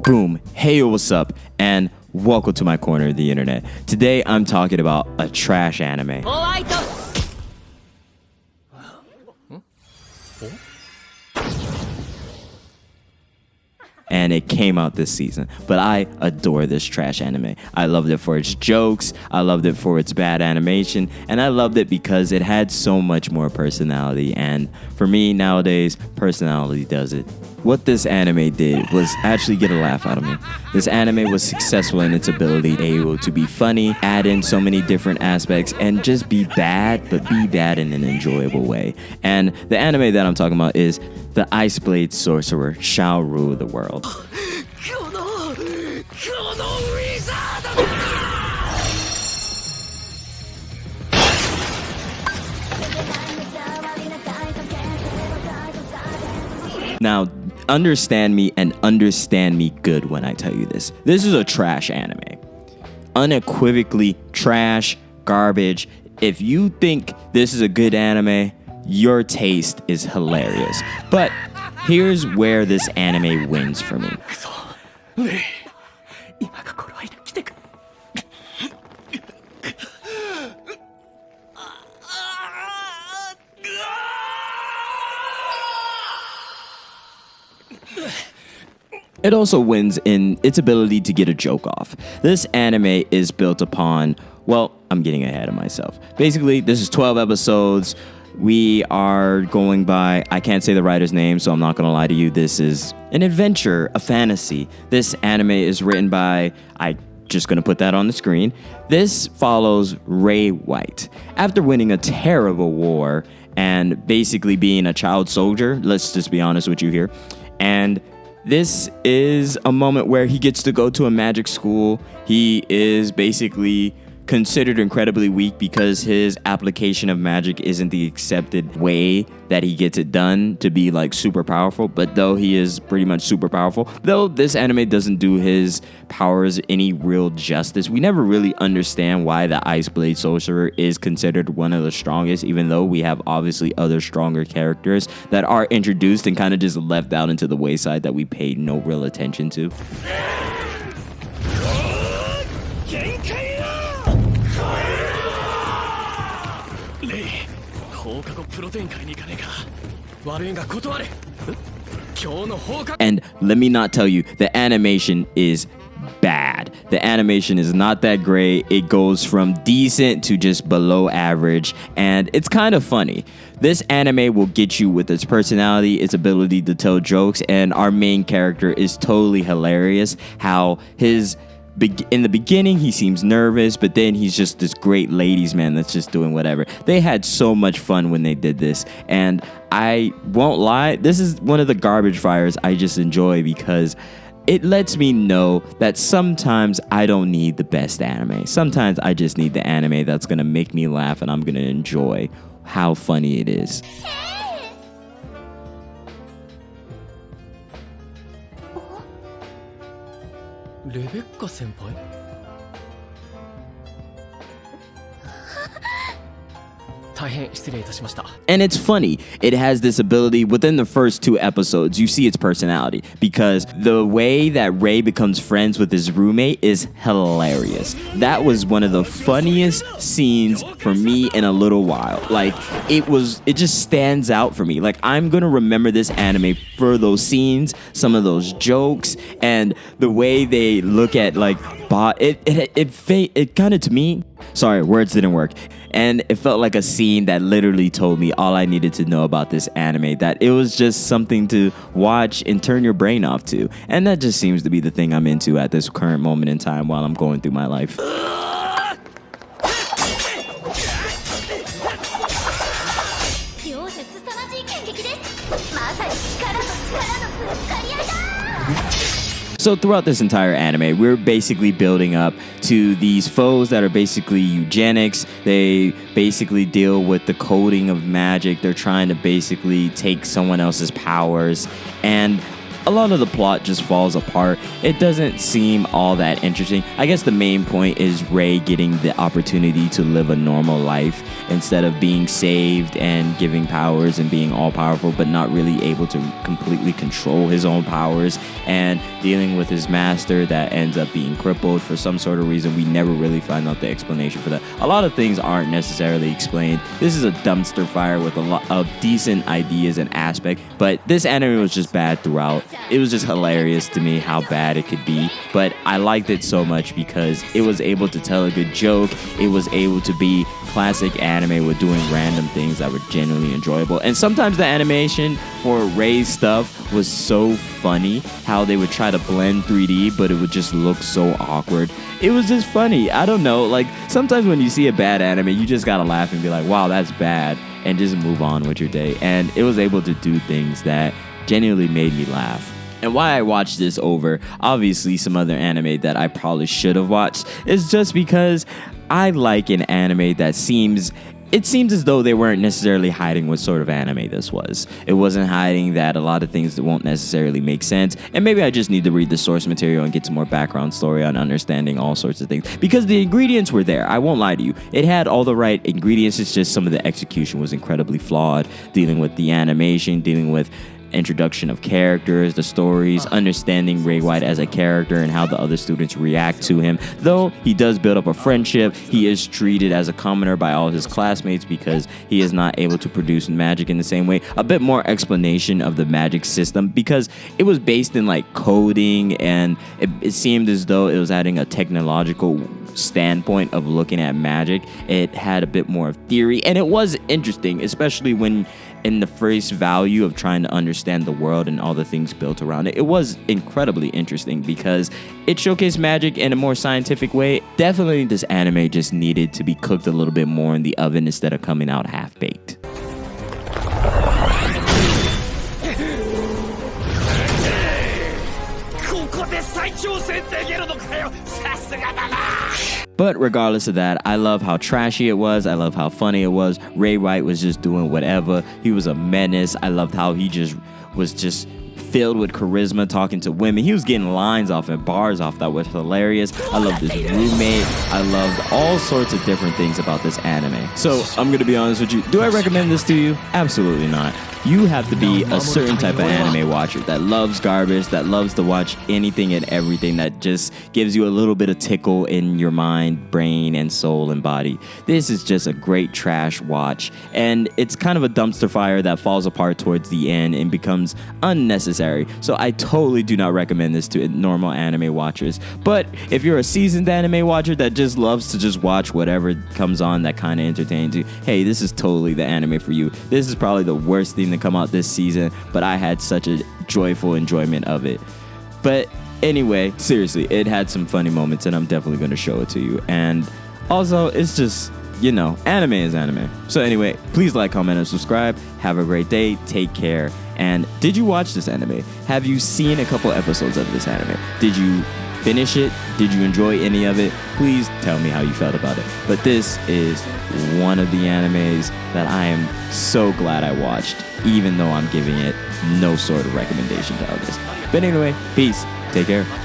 Boom. Hey, what's up? And welcome to my corner of the internet. Today I'm talking about a trash anime. And it came out this season. But I adore this trash anime. I loved it for its jokes, I loved it for its bad animation, and I loved it because it had so much more personality. And for me nowadays, personality does it. What this anime did was actually get a laugh out of me. This anime was successful in its ability able to be funny, add in so many different aspects, and just be bad, but be bad in an enjoyable way. And the anime that I'm talking about is The Ice Blade Sorcerer Shall Rule the World. Now, understand me and understand me good when I tell you this. This is a trash anime. Unequivocally trash, garbage. If you think this is a good anime, your taste is hilarious. But here's where this anime wins for me. It also wins in its ability to get a joke off. This anime is built upon, well, I'm getting ahead of myself. Basically, this is 12 episodes. We are going by, I can't say the writer's name, so I'm not going to lie to you. This is an adventure, a fantasy. This anime is written by, I'm just going to put that on the screen. This follows Ray White. After winning a terrible war and basically being a child soldier, let's just be honest with you here, and this is a moment where he gets to go to a magic school. He is basically considered incredibly weak because his application of magic isn't the accepted way that he gets it done to be like super powerful. But though he is pretty much super powerful, though this anime doesn't do his powers any real justice, we never really understand why the Ice Blade Sorcerer is considered one of the strongest, even though we have obviously other stronger characters that are introduced and kind of just left out into the wayside that we paid no real attention to. And let me not tell you, the animation is bad. The animation is not that great. It goes from decent to just below average, and it's kind of funny. This anime will get you with its personality, its ability to tell jokes, and our main character is totally hilarious. How in the beginning, he seems nervous, but then he's just this great ladies' man that's just doing whatever. They had so much fun when they did this, and I won't lie, this is one of the garbage fires I just enjoy because it lets me know that sometimes I don't need the best anime. Sometimes I just need the anime that's gonna make me laugh and I'm gonna enjoy how funny it is. Rebecca senpai? And it's funny, it has this ability within the first 2 episodes. You see its personality because the way that Ray becomes friends with his roommate is hilarious. That was one of the funniest scenes for me in a little while. Like, it just stands out for me. Like, I'm gonna remember this anime for those scenes, some of those jokes, and the way they look at like it kind of, to me, sorry, words didn't work. And it felt like a scene that literally told me all I needed to know about this anime, that it was just something to watch and turn your brain off to. And that just seems to be the thing I'm into at this current moment in time while I'm going through my life. So throughout this entire anime, we're basically building up to these foes that are basically eugenics. They basically deal with the coding of magic. They're trying to basically take someone else's powers. And a lot of the plot just falls apart. It doesn't seem all that interesting. I guess the main point is Rei getting the opportunity to live a normal life instead of being saved and giving powers and being all powerful, but not really able to completely control his own powers, and dealing with his master that ends up being crippled for some sort of reason. We never really find out the explanation for that. A lot of things aren't necessarily explained. This is a dumpster fire with a lot of decent ideas and aspect, but this anime was just bad throughout. It was just hilarious to me how bad it could be, but I liked it so much because it was able to tell a good joke. It was able to be classic anime with doing random things that were genuinely enjoyable. And sometimes the animation for Rei's stuff was so funny, how they would try to blend 3D, but it would just look so awkward. It was just funny. I don't know, like sometimes when you see a bad anime, you just gotta laugh and be like, wow, that's bad, and just move on with your day. And it was able to do things that genuinely made me laugh. And why I watched this over, obviously, some other anime that I probably should have watched is just because I like an anime that seems as though they weren't necessarily hiding what sort of anime this was. It wasn't hiding that a lot of things that won't necessarily make sense. And maybe I just need to read the source material and get some more background story on understanding all sorts of things. Because the ingredients were there. I won't lie to you. It had all the right ingredients. It's just some of the execution was incredibly flawed. Dealing with the animation, dealing with introduction of characters, the stories, understanding Ray White as a character and how the other students react to him. Though he does build up a friendship, he is treated as a commoner by all his classmates because he is not able to produce magic in the same way. A bit more explanation of the magic system because it was based in like coding, and it seemed as though it was adding a technological standpoint of looking at magic. It had a bit more of theory, and it was interesting, especially when in the face value of trying to understand the world and all the things built around it. It was incredibly interesting because it showcased magic in a more scientific way. Definitely this anime just needed to be cooked a little bit more in the oven instead of coming out half-baked. But regardless of that, I love how trashy it was. I love how funny it was. Ray White was just doing whatever. He was a menace. I loved how he was filled with charisma, talking to women. He was getting lines off and bars off that was hilarious. I loved his roommate. I loved all sorts of different things about this anime. So I'm going to be honest with you. Do I recommend this to you? Absolutely not. You have to be a certain type of anime watcher that loves garbage, that loves to watch anything and everything, that just gives you a little bit of tickle in your mind, brain, and soul and body. This is just a great trash watch, and it's kind of a dumpster fire that falls apart towards the end and becomes unnecessary. So I totally do not recommend this to normal anime watchers. But if you're a seasoned anime watcher that just loves to just watch whatever comes on that kind of entertains you, hey, this is totally the anime for you. This is probably the worst thing to come out this season, but I had such a joyful enjoyment of it. But anyway, seriously, it had some funny moments, and I'm definitely going to show it to you. And also, it's just, anime is anime. So anyway, please like, comment, and subscribe. Have a great day. Take care. And did you watch this anime? Have you seen a couple episodes of this anime? Did you finish it? Did you enjoy any of it? Please tell me how you felt about it. But this is one of the animes that I am so glad I watched, even though I'm giving it no sort of recommendation to others. But anyway, peace. Take care.